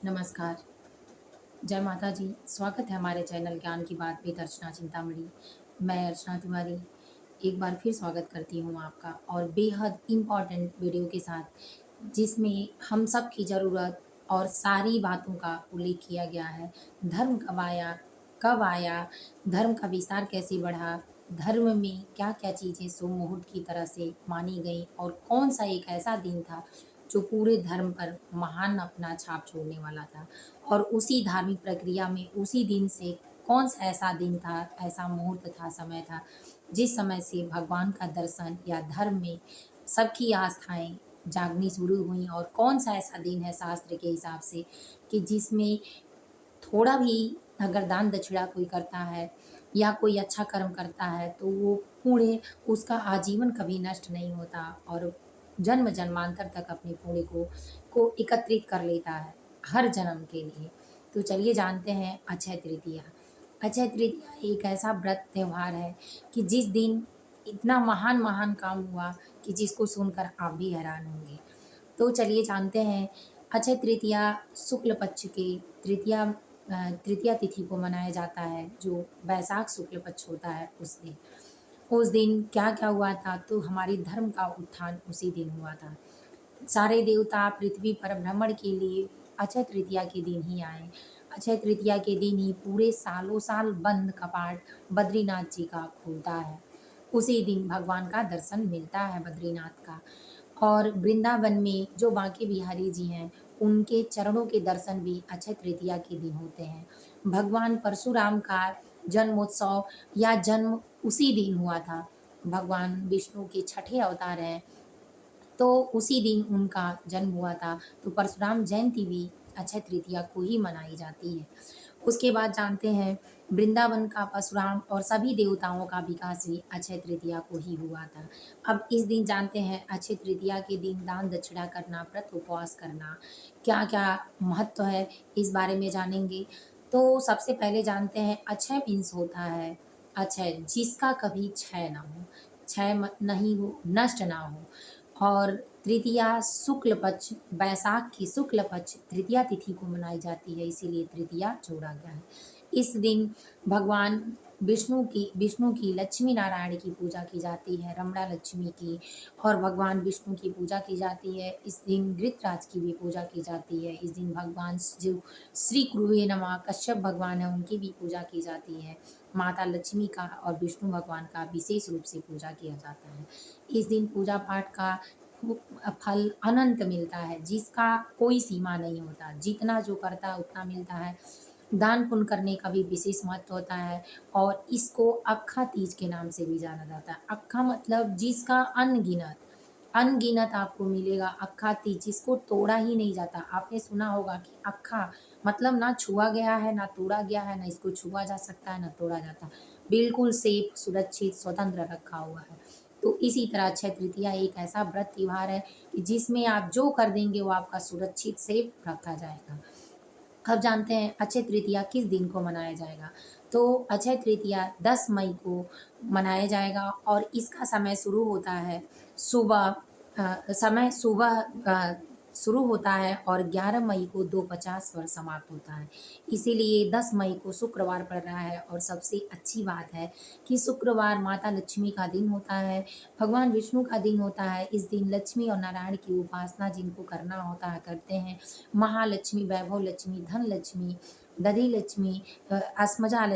नमस्कार, जय माता जी। स्वागत है हमारे चैनल ज्ञान की बात विद अर्चना चिंतामणि। मैं अर्चना तिवारी एक बार फिर स्वागत करती हूँ आपका और बेहद इम्पोर्टेंट वीडियो के साथ, जिसमें हम सब की ज़रूरत और सारी बातों का उल्लेख किया गया है। धर्म कब आया, धर्म का विस्तार कैसे बढ़ा, धर्म में क्या-क्या चीज़ें शुभ मुहूर्त की तरह से मानी गईं और कौन-सा एक ऐसा दिन था, जो पूरे धर्म पर महान अपना छाप छोड़ने वाला था। और उसी धार्मिक प्रक्रिया में उसी दिन से कौन-सा ऐसा दिन था, ऐसा मुहूर्त था, समय था, जिस समय से भगवान का दर्शन या धर्म में सबकी आस्थाएँ जागनी शुरू हुईं और कौन-सा ऐसा दिन है शास्त्र के हिसाब से कि जिसमें थोड़ा भी अगर दान दक्षिणा कोई करता है या कोई अच्छा कर्म करता है, तो वो पुण्य उसका आजीवन कभी नष्ट नहीं होता और जन्म-जन्मांतर तक अपने पुण्य को एकत्रित कर लेता है, हर जन्म के लिए। तो चलिए जानते हैं अक्षय तृतीया। अक्षय तृतीया एक ऐसा व्रत त्योहार है कि जिस दिन इतना महान-महान काम हुआ कि जिसको सुनकर आप भी हैरान होंगे। तो चलिए जानते हैं अक्षय तृतीया शुक्ल पक्ष के तृतीया तिथि को मनाया जाता है, जो वैशाख शुक्ल पक्ष होता है उस दिन क्या-क्या हुआ था, तो हमारी धर्म का उत्थान उसी दिन हुआ था। सारे देवता पृथ्वी पर भ्रमण के लिए अक्षय तृतीया के दिन ही आए। अक्षय तृतीया के दिन ही पूरे सालों-साल बंद कपाट बद्रीनाथ जी का खुलता है। उसी दिन भगवान का दर्शन मिलता है बद्रीनाथ का। और वृंदावन में जो बांके बिहारी जी हैं, उनके चरणों के दर्शन भी अक्षय तृतीया के दिन होते हैं। भगवान परशुराम का जन्मोत्सव या जन्म उसी दिन हुआ था। भगवान विष्णु के छठे अवतार हैं, तो उसी दिन उनका जन्म हुआ था, तो परशुराम जयंती भी अक्षय तृतीया को ही मनाई जाती है। उसके बाद जानते हैं वृंदावन का परशुराम और सभी देवताओं का विकास भी अक्षय तृतीया को ही हुआ था। अब इस दिन जानते हैं अक्षय तृतीया के दिन दान दक्षिणा करना, व्रत उपवास करना, क्या-क्या महत्व है इस बारे में जानेंगे। तो सबसे पहले जानते हैं अक्षय मीन्स होता है अक्षय जिसका कभी क्षय ना हो, क्षय नहीं हो, नष्ट ना हो। और तृतीया शुक्ल पक्ष बैसाख की शुक्ल पक्ष तृतीया तिथि को मनाई जाती है, इसीलिए तृतीया जोड़ा गया है। इस दिन भगवान विष्णु की लक्ष्मी नारायण की पूजा की जाती है, रमणा लक्ष्मी की, और भगवान विष्णु की पूजा की जाती है। इस दिन गृतराज की भी पूजा की जाती है। इस दिन भगवान जो श्री गुरुवे नमः कश्यप भगवान है, उनकी भी पूजा की जाती है। माता लक्ष्मी का और विष्णु भगवान का विशेष रूप से पूजा किया जाता है। इस दिन पूजा पाठ का फल अनंत मिलता है, जिसका कोई सीमा नहीं होता। जितना जो करता है उतना मिलता है। दान पुण्य करने का भी विशेष महत्व होता है और इसको अक्खा तीज के नाम से भी जाना जाता है। अक्खा मतलब जिसका अनगिनत, अनगिनत आपको मिलेगा अक्खा तीज, जिसको तोड़ा ही नहीं जाता। आपने सुना होगा कि अक्खा मतलब ना छुआ गया है, ना तोड़ा गया है, ना इसको छुआ जा सकता है, ना तोड़ा जाता। बिल्कुल सेफ, सुरक्षित, स्वतंत्र रखा हुआ है। तो इसी तरह अक्षय तृतीया एक ऐसा व्रत त्योहार है कि जिसमें आप जो कर देंगे वो आपका सुरक्षित सेफ रखा जाएगा। अब जानते हैं अक्षय तृतीया किस दिन को मनाया जाएगा। तो अक्षय तृतीया 10 मई को मनाया जाएगा और इसका समय शुरू होता है सुबह समय सुबह शुरू होता है और 11 मई को 2:50 पर समाप्त होता है। इसीलिए 10 मई को शुक्रवार पड़ रहा है और सबसे अच्छी बात है कि शुक्रवार माता लक्ष्मी का दिन होता है, भगवान विष्णु का दिन होता है। इस दिन लक्ष्मी और नारायण की उपासना जिनको करना होता है करते हैं। महालक्ष्मी, वैभव लक्ष्मी, धन लक्ष्मी, दधि लक्ष्मी, अस्मजा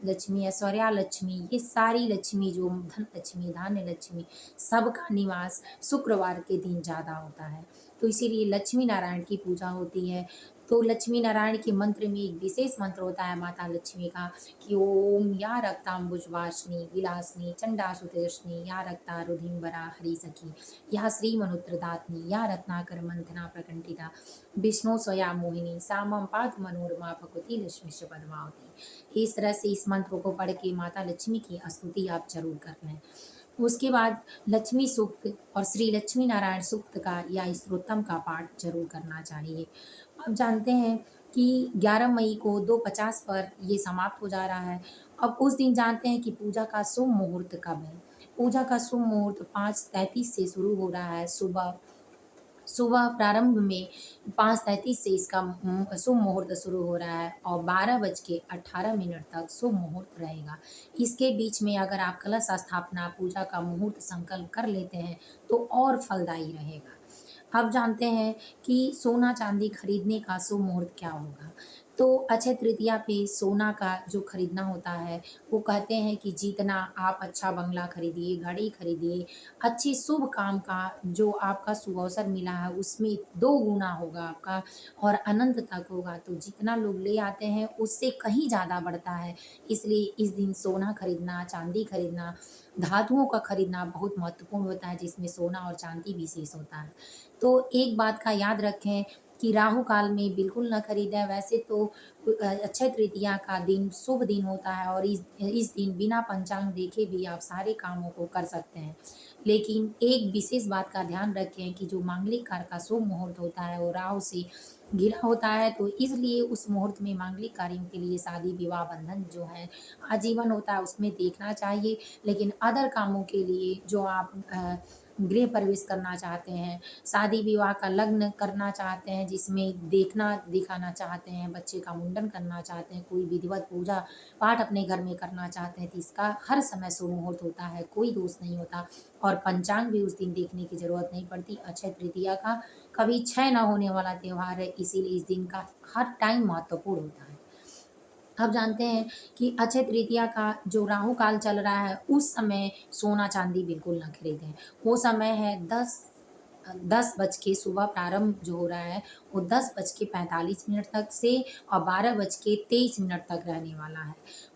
लक्ष्मी, ऐश्वर्या लक्ष्मी, ये सारी लक्ष्मी जो धन लक्ष्मी, धान्य लक्ष्मी, सबका निवास शुक्रवार के दिन ज़्यादा होता है। तो इसीलिए लक्ष्मी नारायण की पूजा होती है। तो लक्ष्मी नारायण के मंत्र में एक विशेष मंत्र होता है माता लक्ष्मी का कि ओम या रक्तांबुजवासिनी विलासिनी चंडासुतयश्नी या रक्ता रुधिम्बरा हरि सखी या श्रीमनुत्रदात्नी या रत्नाकर मंथना प्रकंठिता विष्णु स्वया मोहिनी सामम पाद मनोरमा भगवती लक्ष्मीश्च पद्मावती। इस तरह से इस मंत्र को पढ़ के माता लक्ष्मी की स्तुति आप जरूर कर लें। उसके बाद लक्ष्मी सूक्त और श्री लक्ष्मी नारायण सूक्त का या स्तोत्रम का पाठ जरूर करना चाहिए। अब जानते हैं कि 11 मई को 2:50 पर ये समाप्त हो जा रहा है। अब उस दिन जानते हैं कि पूजा का शुभ मुहूर्त कब है। पूजा का शुभ मुहूर्त 5:33 से शुरू हो रहा है सुबह सुबह प्रारंभ में 5:33 से इसका शुभ मुहूर्त शुरू हो रहा है और 12:18 तक शुभ मुहूर्त रहेगा। इसके बीच में अगर आप कलश स्थापना पूजा का मुहूर्त संकल्प कर लेते हैं तो और फलदायी रहेगा। अब जानते हैं कि सोना चांदी खरीदने का शुभ मुहूर्त क्या होगा। तो अक्षय तृतीया पे सोना का जो खरीदना होता है, वो कहते हैं कि जितना आप अच्छा बंगला खरीदिए, गाड़ी खरीदिए, अच्छी शुभ काम का जो आपका शुभ अवसर मिला है उसमें 2 गुना होगा आपका और अनंत तक होगा। तो जितना लोग ले आते हैं उससे कहीं ज़्यादा बढ़ता है। इसलिए इस दिन सोना खरीदना, चांदी खरीदना, धातुओं का खरीदना बहुत महत्वपूर्ण होता है, जिसमें सोना और चांदी विशेष होता है। तो एक बात का याद रखें कि राहु काल में बिल्कुल ना खरीदें। वैसे तो अक्षय तृतीया का दिन शुभ दिन होता है और इस दिन बिना पंचांग देखे भी आप सारे कामों को कर सकते हैं। लेकिन एक विशेष बात का ध्यान रखें कि जो मांगलिक कार्य का शुभ मुहूर्त होता है वो राहु से घिरा होता है, तो इसलिए उस मुहूर्त में मांगलिक कार्यों के लिए शादी विवाह बंधन जो है आजीवन होता है उसमें देखना चाहिए। लेकिन अदर कामों के लिए जो आप गृह प्रवेश करना चाहते हैं, शादी विवाह का लग्न करना चाहते हैं, जिसमें देखना दिखाना चाहते हैं, बच्चे का मुंडन करना चाहते हैं, कोई विधिवत पूजा पाठ अपने घर में करना चाहते हैं, तो इसका हर समय शुभ मुहूर्त होता है, कोई दोष नहीं होता और पंचांग भी उस दिन देखने की ज़रूरत नहीं पड़ती। अक्षय तृतीया का कभी क्षय न होने वाला त्योहार है, इसीलिए इस दिन का हर टाइम महत्वपूर्ण होता है। अब जानते हैं कि अक्षय तृतीया का जो राहु काल चल रहा है उस समय सोना चांदी बिल्कुल ना खरीदें। वो समय है 10 बज के सुबह प्रारंभ जो हो रहा है वो 10:45 तक से और 12:23 तक रहने वाला है।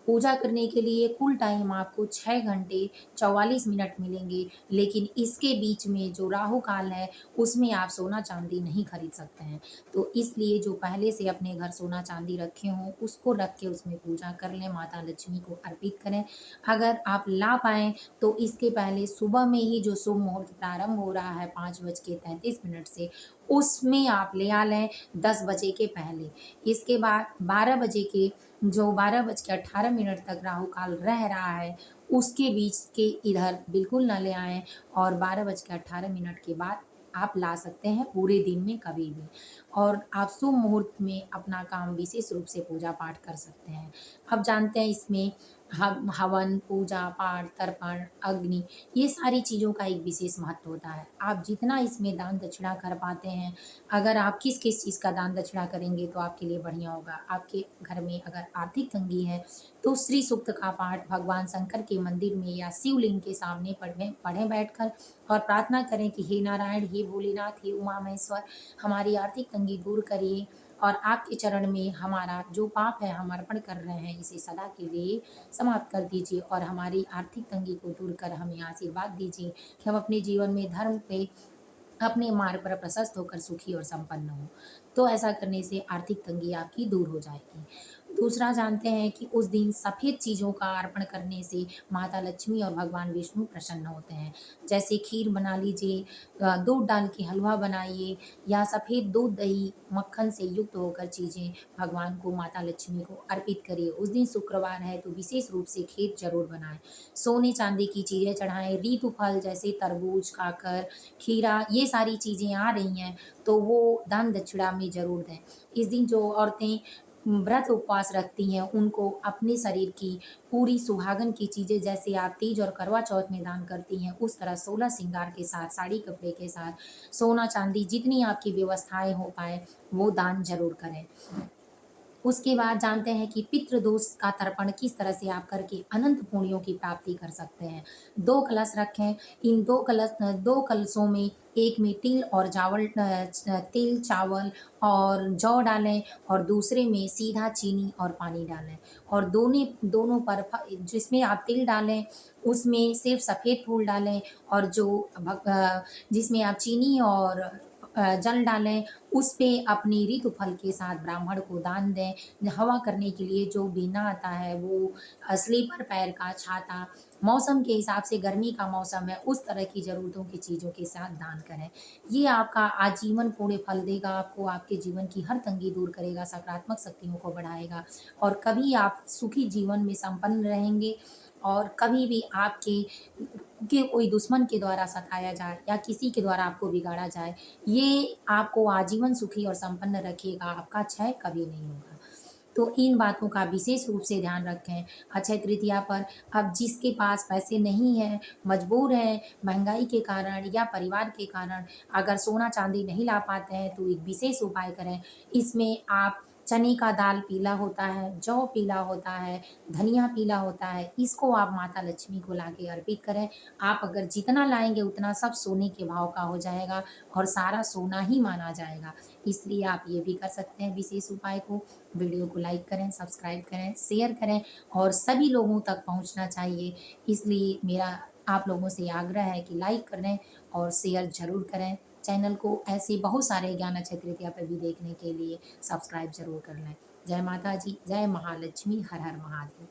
पूजा करने के लिए कुल टाइम आपको 6 घंटे 44 मिनट मिलेंगे, लेकिन इसके बीच में जो राहु काल है उसमें आप सोना चांदी नहीं खरीद सकते हैं। तो इसलिए जो पहले से अपने घर सोना चांदी रखे हों उसको रख के उसमें पूजा कर लें, माता लक्ष्मी को अर्पित करें। अगर आप ला पाएँ तो इसके पहले सुबह में ही जो शुभ मुहूर्त प्रारंभ हो रहा है 5:33 से, उसमें आप ले आ लें 10 बजे के पहले। इसके बाद 12 बजे के जो 12:18 तक राहु काल रह रहा है, उसके बीच के इधर बिल्कुल ना ले आएँ और 12:18 के बाद आप ला सकते हैं पूरे दिन में कभी भी। और आप शुभ मुहूर्त में अपना काम विशेष रूप से पूजा पाठ कर सकते हैं। अब जानते हैं इसमें हवन, पूजा पाठ, तर्पण, अग्नि, ये सारी चीज़ों का एक विशेष महत्व होता है। आप जितना इसमें दान दक्षिणा कर पाते हैं, अगर आप किस-किस चीज़ का दान दक्षिणा करेंगे तो आपके लिए बढ़िया होगा। आपके घर में अगर आर्थिक तंगी है तो श्री सूक्त का पाठ भगवान शंकर के मंदिर में या शिवलिंग के सामने पढ़ें बैठकर और प्रार्थना करें कि हे नारायण, हे भोलेनाथ, हे उमा महेश्वर, हमारी आर्थिक तंगी दूर करिए और आपके चरण में हमारा जो पाप है हम अर्पण कर रहे हैं इसे सदा के लिए समाप्त कर दीजिए और हमारी आर्थिक तंगी को दूर कर हमें आशीर्वाद दीजिए कि हम अपने जीवन में धर्म पे अपने मार्ग पर प्रशस्त होकर सुखी और संपन्न हो। तो ऐसा करने से आर्थिक तंगी आपकी दूर हो जाएगी। दूसरा जानते हैं कि उस दिन सफ़ेद चीज़ों का अर्पण करने से माता लक्ष्मी और भगवान विष्णु प्रसन्न होते हैं। जैसे खीर बना लीजिए, दूध डाल के हलवा बनाइए या सफ़ेद दूध, दही, मक्खन से युक्त होकर चीज़ें भगवान को, माता लक्ष्मी को अर्पित करिए। उस दिन शुक्रवार है तो विशेष रूप से खीर ज़रूर बनाएँ। सोने चांदी की चीज़ें चढ़ाएँ, ऋतु फल जैसे तरबूज, काकर, खीरा, ये सारी चीज़ें आ रही हैं तो वो दान दक्षिणा में ज़रूर दें। इस दिन जो औरतें व्रत उपवास रखती हैं उनको अपने शरीर की पूरी सुहागन की चीज़ें जैसे आप तीज और करवा चौथ में दान करती हैं उस तरह 16 श्रृंगार के साथ, साड़ी कपड़े के साथ, सोना चांदी जितनी आपकी व्यवस्थाएँ हो पाएँ वो दान ज़रूर करें। उसके बाद जानते हैं कि पितृदोष का तर्पण किस तरह से आप करके अनंत पुण्यों की प्राप्ति कर सकते हैं। 2 कलश रखें, इन 2 कलशों में एक में तिल, चावल और जौ डालें और दूसरे में सीधा चीनी और पानी डालें और दोनों पर जिसमें आप तिल डालें उसमें सिर्फ़ सफ़ेद फूल डालें और जिसमें आप चीनी और जल डालें, उस पे अपनी ऋतु फल के साथ ब्राह्मण को दान दें। हवा करने के लिए जो बीना आता है वो स्लीपर पैर का छाता, मौसम के हिसाब से गर्मी का मौसम है, उस तरह की ज़रूरतों की चीज़ों के साथ दान करें। ये आपका आजीवन पुण्य फल देगा आपको, आपके जीवन की हर तंगी दूर करेगा, सकारात्मक शक्तियों को बढ़ाएगा और कभी आप सुखी जीवन में संपन्न रहेंगे और कभी भी आपके के कोई दुश्मन के द्वारा सताया जाए या किसी के द्वारा आपको बिगाड़ा जाए, ये आपको आजीवन सुखी और संपन्न रखेगा, आपका क्षय कभी नहीं होगा। तो इन बातों का विशेष रूप से ध्यान रखें। अक्षय तृतीया पर अब जिसके पास पैसे नहीं हैं, मजबूर हैं, महँगाई के कारण या परिवार के कारण अगर सोना-चांदी नहीं ला पाते हैं, तो एक विशेष उपाय करें। इसमें आप चने का दाल पीला होता है, जौ पीला होता है, धनिया पीला होता है, इसको आप माता लक्ष्मी को लाके अर्पित करें। आप अगर जितना लाएँगे उतना सब सोने के भाव का हो जाएगा और सारा सोना ही माना जाएगा। इसलिए आप ये भी कर सकते हैं विशेष उपाय को। वीडियो को लाइक करें, सब्सक्राइब करें, शेयर करें और सभी लोगों तक पहुंचना चाहिए। इसलिए मेरा आप लोगों से आग्रह है कि लाइक करें और शेयर ज़रूर करें। चैनल को ऐसे बहुत सारे ज्ञान अक्षय तृतीया पर भी देखने के लिए सब्सक्राइब ज़रूर कर लें। जय माता जी, जय महालक्ष्मी, हर हर महादेव।